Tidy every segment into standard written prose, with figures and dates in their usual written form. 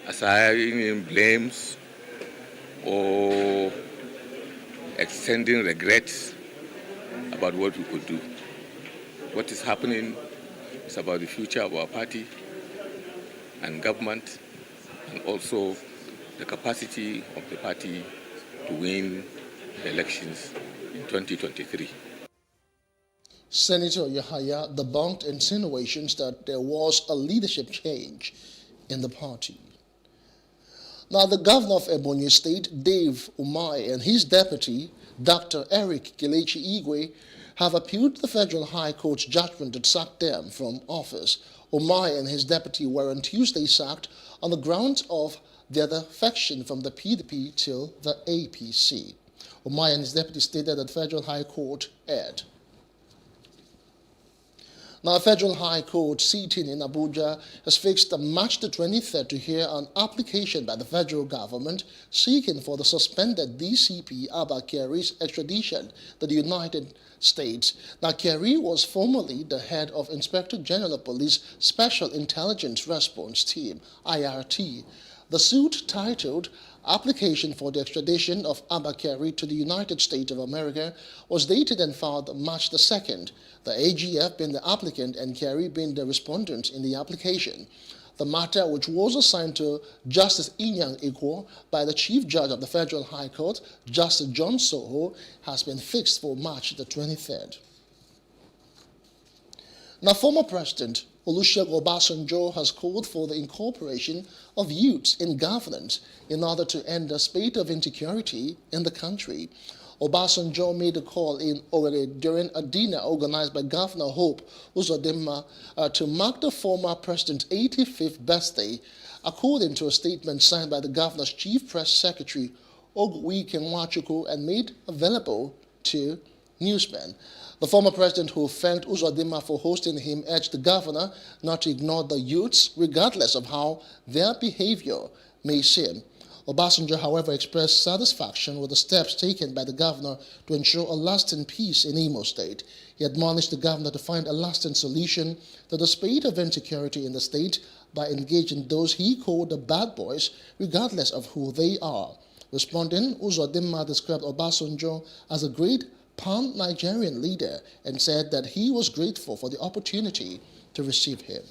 assigning blames or extending regrets about what we could do. What is happening is about the future of our party and government, and also the capacity of the party to win the elections in 2023. Senator Yahaya debunked insinuations that there was a leadership change in the party. Now, the governor of Ebonyi State, Dave Umahi, and his deputy, Dr. Eric Kelechi Igwe, have appealed the Federal High Court's judgment that sacked them from office. Umahi and his deputy were on Tuesday sacked on the grounds of their defection from the PDP till the APC. Umahi and his deputy stated that the Federal High Court erred. Now, a Federal High Court sitting in Abuja has fixed March the 23rd to hear an application by the federal government seeking for the suspended DCP Abba Kyari's extradition to the United States. Now, Kyari was formerly the head of Inspector General of Police Special Intelligence Response Team, IRT. The suit, titled Application for the Extradition of Abba Kyari to the United States of America, was dated and filed March the 2nd, the AGF being the applicant and Kyari being the respondent in the application. The matter, which was assigned to Justice Inyang Ikwo by the Chief Judge of the Federal High Court, Justice John Soho, has been fixed for March the 23rd. Now, former President Olusegun Obasanjo has called for the incorporation of youths in governance in order to end the spate of insecurity in the country. Obasanjo made a call in Owerri during a dinner organized by Governor Hope Uzodinma to mark the former president's 85th birthday, according to a statement signed by the governor's chief press secretary, Ogwike Nwachukwu, and made available to newsmen. The former president, who thanked Uzodinma for hosting him, urged the governor not to ignore the youths, regardless of how their behavior may seem. Obasanjo, however, expressed satisfaction with the steps taken by the governor to ensure a lasting peace in Imo State. He admonished the governor to find a lasting solution to the spate of insecurity in the state by engaging those he called the bad boys, regardless of who they are. Responding, Uzodinma described Obasanjo as a great pan-Nigerian leader and said that he was grateful for the opportunity to receive him.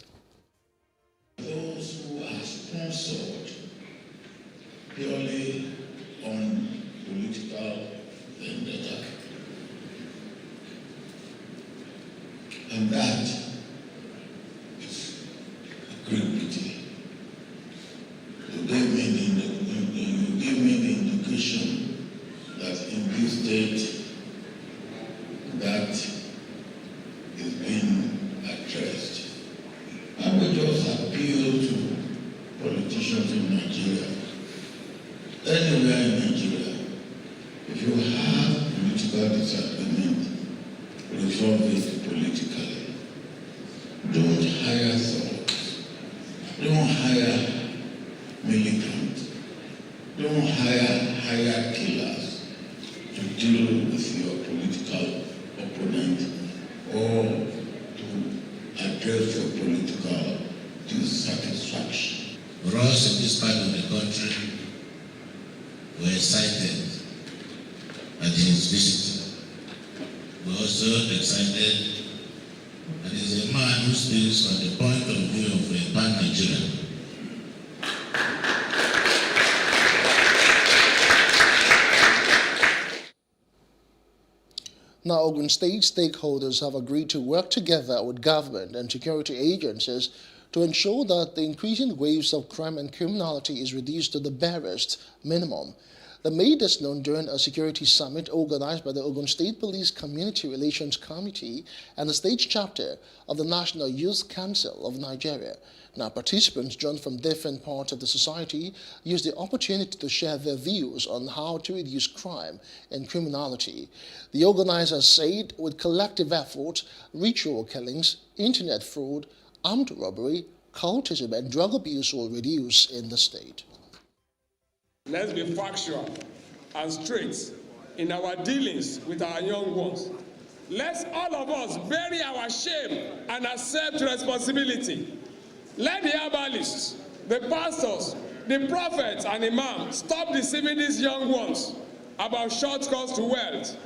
Those who are sponsored purely on political vendetta, and that is a great pity. You gave me the indication that in this state that is being addressed. I would just appeal to politicians in Nigeria, anywhere in Nigeria, if you have political disagreement, resolve it politically. Don't hire thugs. Don't hire militants. Don't hire killers to deal with your political opponent or to address your political dissatisfaction. For us in this part of the country, we're excited at his visit. We're also excited that he's a man who speaks from the point of view of a pan-Nigerian. Now, Ogun State stakeholders have agreed to work together with government and security agencies to ensure that the increasing waves of crime and criminality is reduced to the barest minimum. They made this known during a security summit organized by the Ogun State Police Community Relations Committee and the state chapter of the National Youth Council of Nigeria. Now, participants joined from different parts of the society used the opportunity to share their views on how to reduce crime and criminality. The organizers said with collective effort, ritual killings, internet fraud, armed robbery, cultism, and drug abuse will reduce in the state. Let's be factual and straight in our dealings with our young ones. Let's all of us bury our shame and accept responsibility. Let the herbalists, the pastors, The prophets and imams, stop deceiving these young ones about shortcuts to wealth.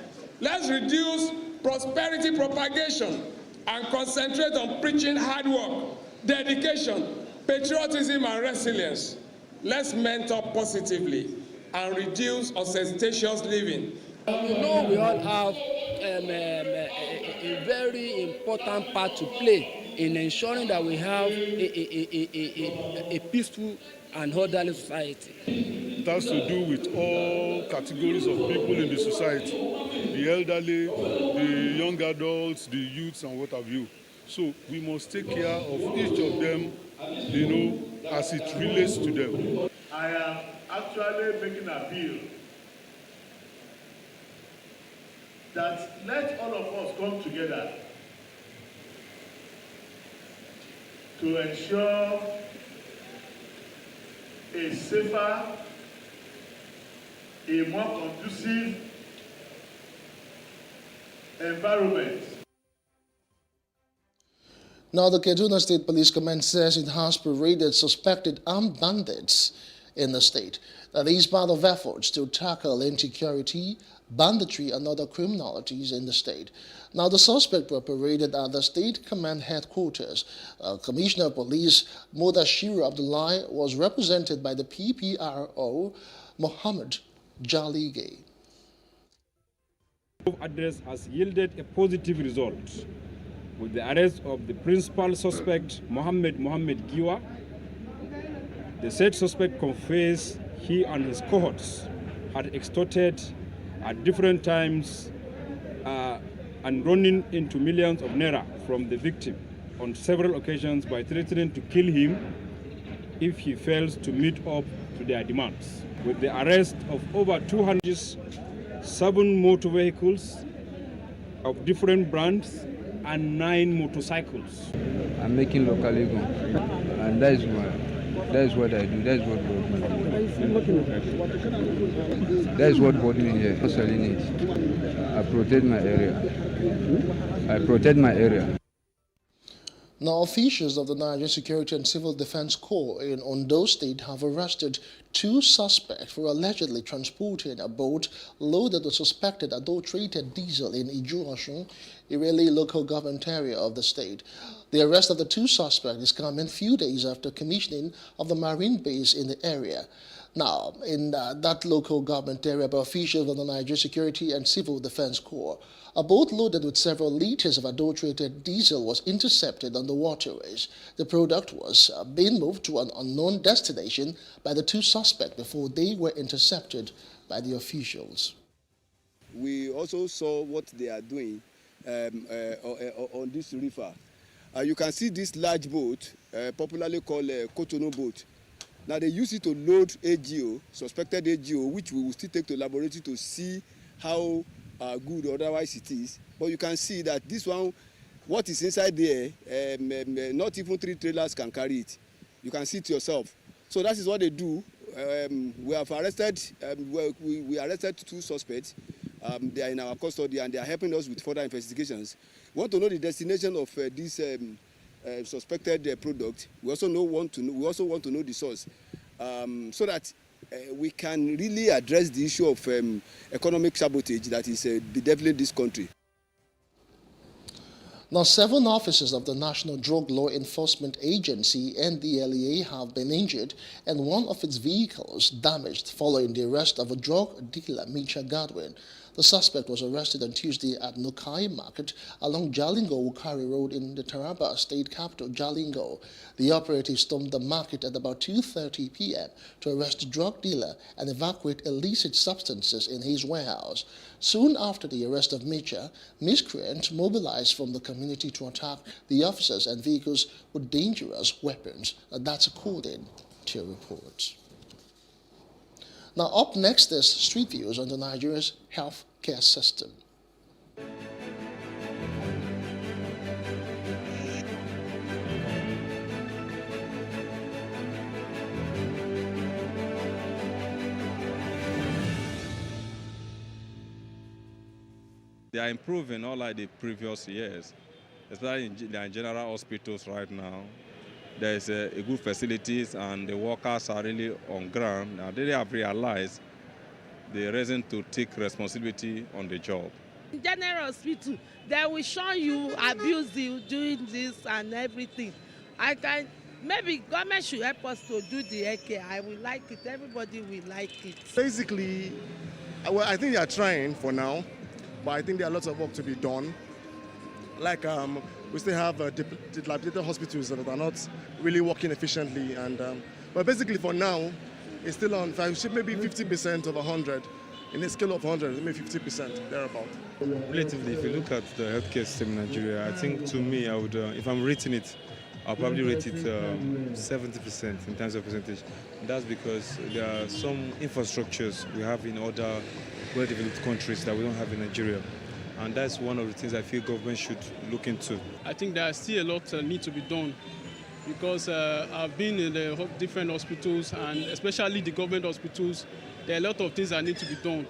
Let's reduce prosperity propagation and concentrate on preaching hard work, dedication, patriotism, and resilience. Let's mentor positively and reduce ostentatious living. You know, we all have a very important part to play in ensuring that we have a peaceful and orderly society. It has to do with all categories of people in the society, the elderly, the young adults, the youths, and what have you. So we must take care of each of them, you know, as it relates to them. I am actually making an appeal that let all of us come together to ensure a safer, a more conducive environment. Now, the Kaduna State Police Command says it has paraded suspected armed bandits in the state. That is part of efforts to tackle insecurity, banditry, and other criminalities in the state. Now, the suspects were paraded at the State Command headquarters. Commissioner of Police Mudashiru Abdullahi was represented by the PPRO, Mohammed Jalige. Address has yielded a positive result with the arrest of the principal suspect, Mohammed Giwa. The said suspect confessed he and his cohorts had extorted at different times and running into millions of naira from the victim on several occasions by threatening to kill him if he fails to meet up to their demands. With the arrest of over 207 motor vehicles of different brands and 9 motorcycles. I'm making local ego, and that is what I do. That is what brought me. That is what brought me here. I'm selling it. I protect my area. Now, officials of the Nigerian Security and Civil Defense Corps in Ondo State have arrested 2 suspects for allegedly transporting a boat loaded with suspected adulterated diesel in Ijuosun, Irele local government area of the state. The arrest of the 2 suspects is coming few days after commissioning of the marine base in the area. Now, in that local government area by officials of the Nigerian Security and Civil Defense Corps, a boat loaded with several liters of adulterated diesel was intercepted on the waterways. The product was being moved to an unknown destination by the 2 suspects before they were intercepted by the officials. We also saw what they are doing on this river. You can see this large boat, popularly called a Cotonou boat. Now they use it to load AGO, suspected AGO, which we will still take to laboratory to see how good or otherwise it is. But you can see that this one, what is inside there, not even 3 trailers can carry it. You can see it yourself. So that is what they do. We have arrested, we arrested 2 suspects. They are in our custody and they are helping us with further investigations. We want to know the destination of this suspected product. We also want to know the source, so that we can really address the issue of economic sabotage that is bedeviling this country. Now, 7 officers of the National Drug Law Enforcement Agency, NDLEA, have been injured and one of its vehicles damaged following the arrest of a drug dealer, Micha Godwin. The suspect was arrested on Tuesday at Nukai Market along Jalingo-Wukari Road in the Taraba state capital, Jalingo. The operatives stormed the market at about 2:30 p.m. to arrest the drug dealer and evacuate illicit substances in his warehouse. Soon after the arrest of Micha, miscreants mobilized from the community to attack the officers and vehicles with dangerous weapons. That's according to reports. Now, up next is Street Views on the Nigeria's health care system. They are improving unlike the previous years, especially in general hospitals right now. there's a good facilities and the workers are really on ground. Now they have realized the reason to take responsibility on the job. In general hospital, they will show you, abuse you, doing this and everything. Maybe government should help us to do the healthcare. I will like it. Everybody will like it. Basically, well, I think they are trying for now, but I think there are lots of work to be done. Like we still have dilapidated hospitals that are not really working efficiently, and but basically for now, it's still on. Maybe 50% of 100. In a scale of 100, maybe 50% thereabout. Relatively, if you look at the healthcare system in Nigeria, I think to me, I would, if I'm rating it, I'll probably rate it 70% in terms of percentage. And that's because there are some infrastructures we have in other well-developed countries that we don't have in Nigeria. And that's one of the things I feel government should look into. I think there's still a lot need to be done because I've been in the different hospitals, and especially the government hospitals. There are a lot of things that need to be done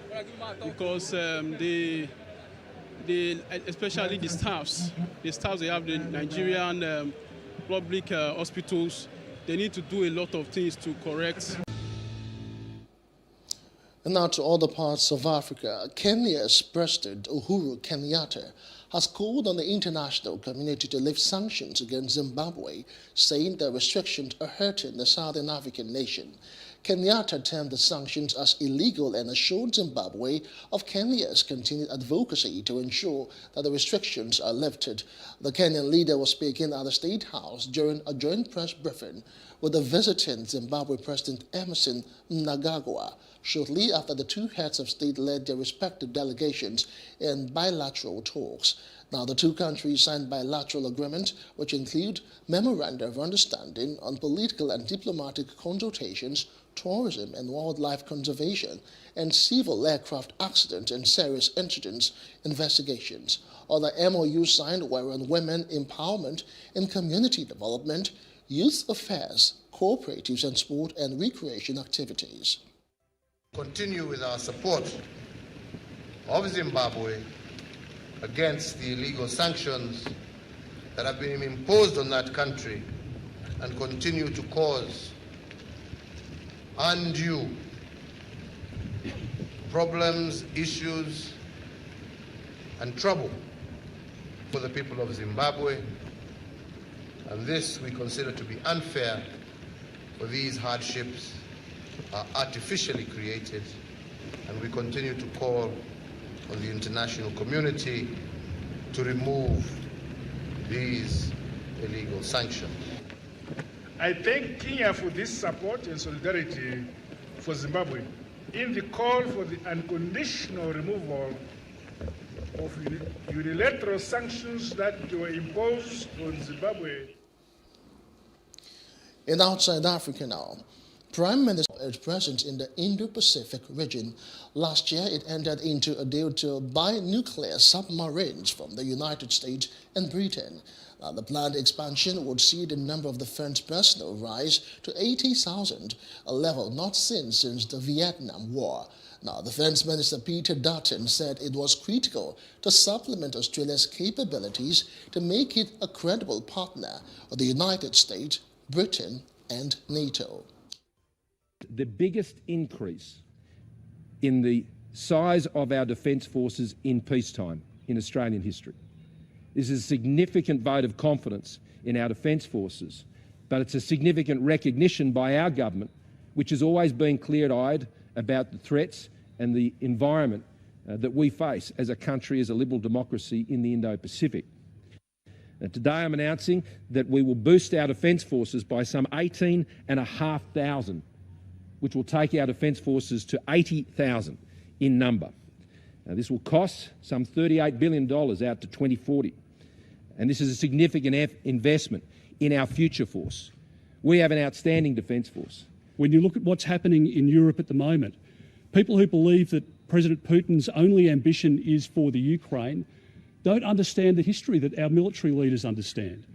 because especially the staffs they have the Nigerian public hospitals, they need to do a lot of things to correct. And now to other parts of Africa. Kenya's President Uhuru Kenyatta has called on the international community to lift sanctions against Zimbabwe, saying the restrictions are hurting the Southern African nation. Kenyatta termed the sanctions as illegal and assured Zimbabwe of Kenya's continued advocacy to ensure that the restrictions are lifted. The Kenyan leader was speaking at the State House during a joint press briefing with the visiting Zimbabwe President Emerson Mnangagwa, shortly after the two heads of state led their respective delegations in bilateral talks. Now, the two countries signed bilateral agreements, which include Memoranda of Understanding on political and diplomatic consultations, tourism and wildlife conservation, and civil aircraft accident and serious incidents investigations. Other MOUs signed were on women empowerment and community development, youth affairs, cooperatives and sport and recreation activities. Continue with our support of Zimbabwe against the illegal sanctions that have been imposed on that country and continue to cause undue problems, issues, and trouble for the people of Zimbabwe. And this we consider to be unfair, for these hardships are artificially created, and we continue to call on the international community to remove these illegal sanctions. I thank Kenya for this support and solidarity for Zimbabwe in the call for the unconditional removal of unilateral sanctions that were imposed on Zimbabwe. In outside Africa now, Prime Minister is present in the Indo-Pacific region. Last year, it entered into a deal to buy nuclear submarines from the United States and Britain. Now, the planned expansion would see the number of defense personnel rise to 80,000, a level not seen since the Vietnam War. Now, Defense Minister Peter Dutton said it was critical to supplement Australia's capabilities to make it a credible partner of the United States, Britain, and NATO. The biggest increase in the size of our defence forces in peacetime in Australian history. This is a significant vote of confidence in our defence forces, but it's a significant recognition by our government, which has always been clear-eyed about the threats and the environment that we face as a country, as a liberal democracy in the Indo-Pacific. Today I'm announcing that we will boost our defence forces by some 18,500, which will take our defence forces to 80,000 in number. Now, this will cost some $38 billion out to 2040. And this is a significant investment in our future force. We have an outstanding defence force. When you look at what's happening in Europe at the moment, people who believe that President Putin's only ambition is for the Ukraine don't understand the history that our military leaders understand.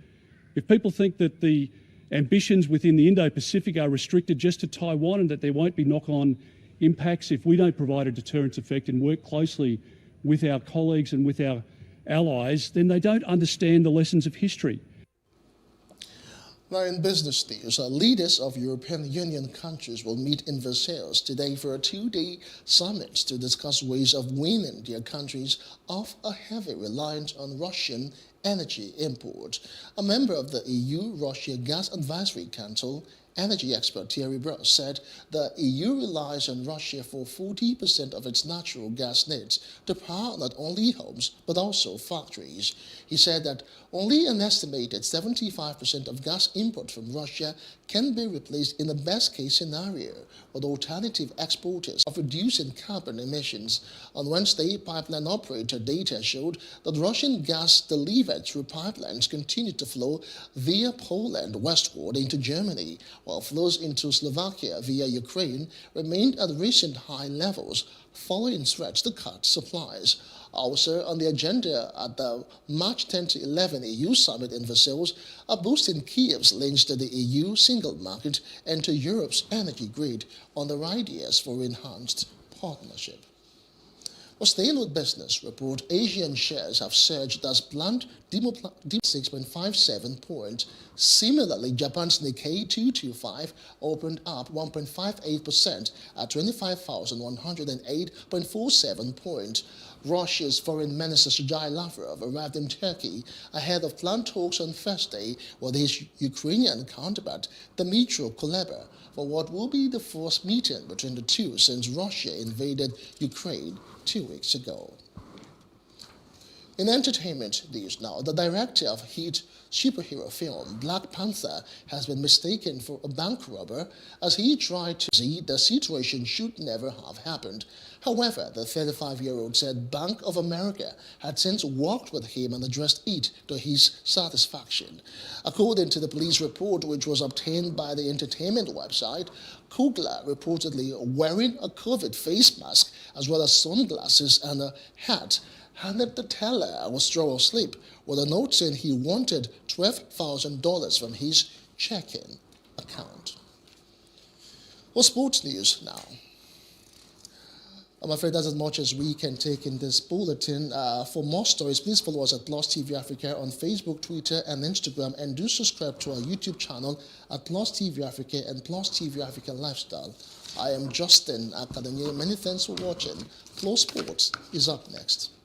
If people think that the ambitions within the Indo-Pacific are restricted just to Taiwan and that there won't be knock-on impacts if we don't provide a deterrence effect and work closely with our colleagues and with our allies, then they don't understand the lessons of history. Now in business news, leaders of European Union countries will meet in Versailles today for a two-day summit to discuss ways of weaning their countries off a heavy reliance on Russian energy import. A member of the EU-Russia Gas Advisory Council, energy expert Thierry Bruss, said the EU relies on Russia for 40% of its natural gas needs to power not only homes but also factories. He said that only an estimated 75% of gas import from Russia can be replaced in the best-case scenario with alternative exporters of reducing carbon emissions. On Wednesday, pipeline operator data showed that Russian gas delivered through pipelines continued to flow via Poland westward into Germany, while flows into Slovakia via Ukraine remained at recent high levels following threats to cut supplies. Also on the agenda at the March 10 to 11 EU summit in Versailles, a boost in Kiev's links to the EU single market and to Europe's energy grid on their ideas for enhanced partnership. Well, staying with business, report Asian shares have surged as planned 6.57 points. Similarly, Japan's Nikkei 225 opened up 1.58% at 25,108.47 points. Russia's Foreign Minister Sergei Lavrov arrived in Turkey ahead of planned talks on Thursday with his Ukrainian counterpart Dmytro Kuleba for what will be the first meeting between the two since Russia invaded Ukraine 2 weeks ago. In entertainment news now, the director of hit superhero film Black Panther has been mistaken for a bank robber as he tried to see the situation should never have happened. However, the 35-year-old said Bank of America had since worked with him and addressed it to his satisfaction. According to the police report, which was obtained by the entertainment website, Kugler reportedly wearing a COVID face mask as well as sunglasses and a hat handed the teller a withdrawal slip with a note saying he wanted $12,000 from his checking account. Well, sports news now. I'm afraid that's as much as we can take in this bulletin. For more stories, please follow us at PlusTvAfrica on Facebook, Twitter, and Instagram, and do subscribe to our YouTube channel at PlusTvAfrica and PlusTvAfrica Lifestyle. I am Justin Akadanye. Many thanks for watching. Plus Sports is up next.